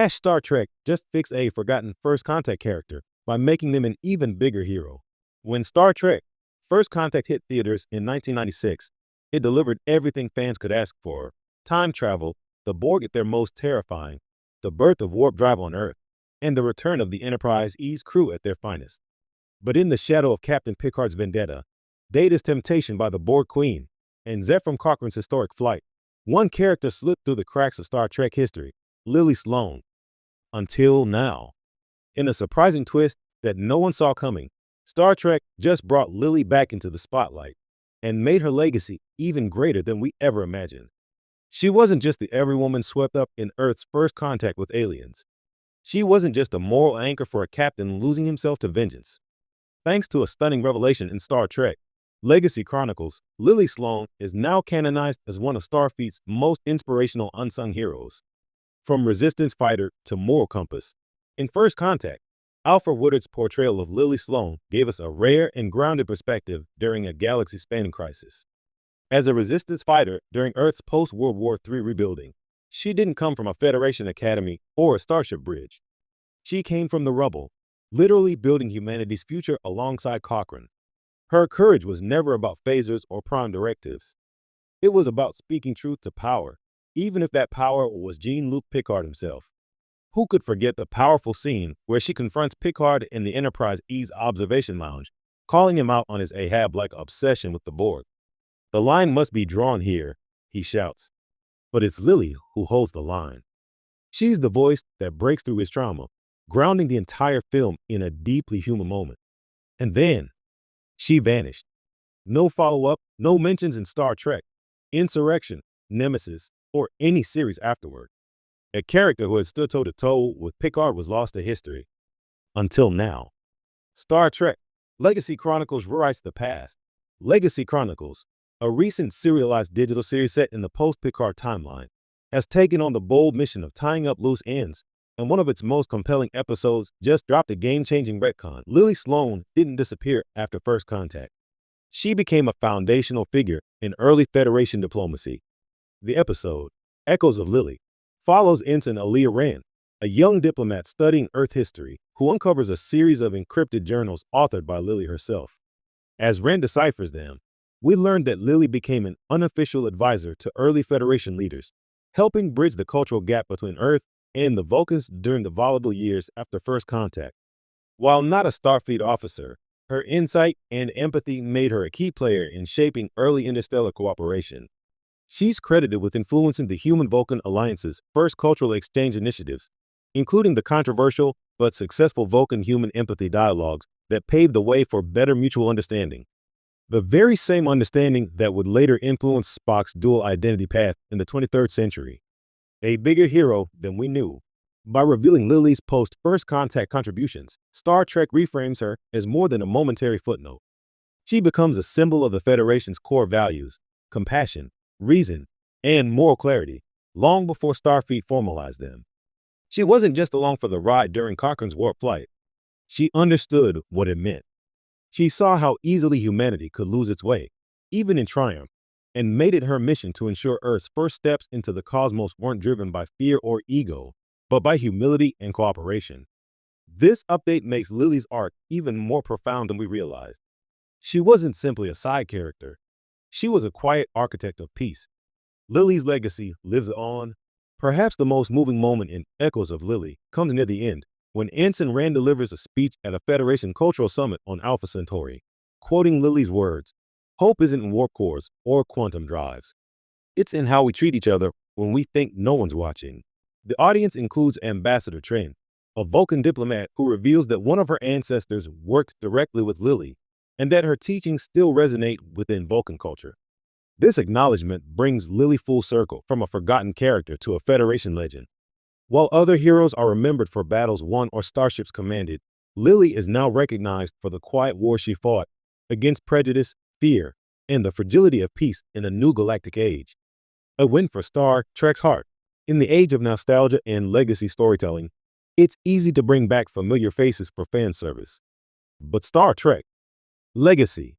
Star Trek just fixed a forgotten First Contact character by making them an even bigger hero. When Star Trek First Contact hit theaters in 1996, it delivered everything fans could ask for: time travel, the Borg at their most terrifying, the birth of warp drive on Earth, and the return of the Enterprise-E's crew at their finest. But in the shadow of Captain Picard's vendetta, Data's temptation by the Borg Queen, and Zefram Cochrane's historic flight, one character slipped through the cracks of Star Trek history: Lily Sloan. Until now. In a surprising twist that no one saw coming, Star Trek just brought Lily back into the spotlight and made her legacy even greater than we ever imagined. She wasn't just the every woman swept up in Earth's first contact with aliens. She wasn't just a moral anchor for a captain losing himself to vengeance. Thanks to a stunning revelation in Star Trek Legacy Chronicles, Lily Sloan is now canonized as one of Starfleet's most inspirational unsung heroes. From resistance fighter to moral compass. In First Contact, Alfred Woodard's portrayal of Lily Sloan gave us a rare and grounded perspective during a galaxy-spanning crisis. As a resistance fighter during Earth's post-World War III rebuilding, she didn't come from a Federation academy or a starship bridge. She came from the rubble, literally building humanity's future alongside Cochrane. Her courage was never about phasers or prime directives. It was about speaking truth to power, even if that power was Jean-Luc Picard himself. Who could forget the powerful scene where she confronts Picard in the Enterprise-E's observation lounge, calling him out on his Ahab-like obsession with the Borg? "The line must be drawn here," he shouts. But it's Lily who holds the line. She's the voice that breaks through his trauma, grounding the entire film in a deeply human moment. And then, she vanished. No follow-up, no mentions in Star Trek, Insurrection, Nemesis, or any series afterward. A character who had stood toe-to-toe with Picard was lost to history. Until now. Star Trek Legacy Chronicles rewrites the past. Legacy Chronicles, a recent serialized digital series set in the post-Picard timeline, has taken on the bold mission of tying up loose ends, and one of its most compelling episodes just dropped a game-changing retcon. Lily Sloan didn't disappear after First Contact. She became a foundational figure in early Federation diplomacy. The episode, Echoes of Lily, follows Ensign Aaliyah Rand, a young diplomat studying Earth history who uncovers a series of encrypted journals authored by Lily herself. As Rand deciphers them, we learn that Lily became an unofficial advisor to early Federation leaders, helping bridge the cultural gap between Earth and the Vulcans during the volatile years after First Contact. While not a Starfleet officer, her insight and empathy made her a key player in shaping early interstellar cooperation. She's credited with influencing the Human-Vulcan Alliance's first cultural exchange initiatives, including the controversial but successful Vulcan-human empathy dialogues that paved the way for better mutual understanding. The very same understanding that would later influence Spock's dual identity path in the 23rd century. A bigger hero than we knew. By revealing Lily's post-First Contact contributions, Star Trek reframes her as more than a momentary footnote. She becomes a symbol of the Federation's core values: compassion, reason, and moral clarity, long before Starfleet formalized them. She wasn't just along for the ride during Cochrane's warp flight. She understood what it meant. She saw how easily humanity could lose its way, even in triumph, and made it her mission to ensure Earth's first steps into the cosmos weren't driven by fear or ego, but by humility and cooperation. This update makes Lily's arc even more profound than we realized. She wasn't simply a side character. She was a quiet architect of peace. Lily's legacy lives on. Perhaps the most moving moment in Echoes of Lily comes near the end, when Ensign Rand delivers a speech at a Federation cultural summit on Alpha Centauri. Quoting Lily's words, "Hope isn't in warp cores or quantum drives. It's in how we treat each other when we think no one's watching." The audience includes Ambassador Trin, a Vulcan diplomat who reveals that one of her ancestors worked directly with Lily, and that her teachings still resonate within Vulcan culture. This acknowledgement brings Lily full circle, from a forgotten character to a Federation legend. While other heroes are remembered for battles won or starships commanded, Lily is now recognized for the quiet war she fought against prejudice, fear, and the fragility of peace in a new galactic age. A win for Star Trek's heart. In the age of nostalgia and legacy storytelling, it's easy to bring back familiar faces for fan service. But Star Trek Legacy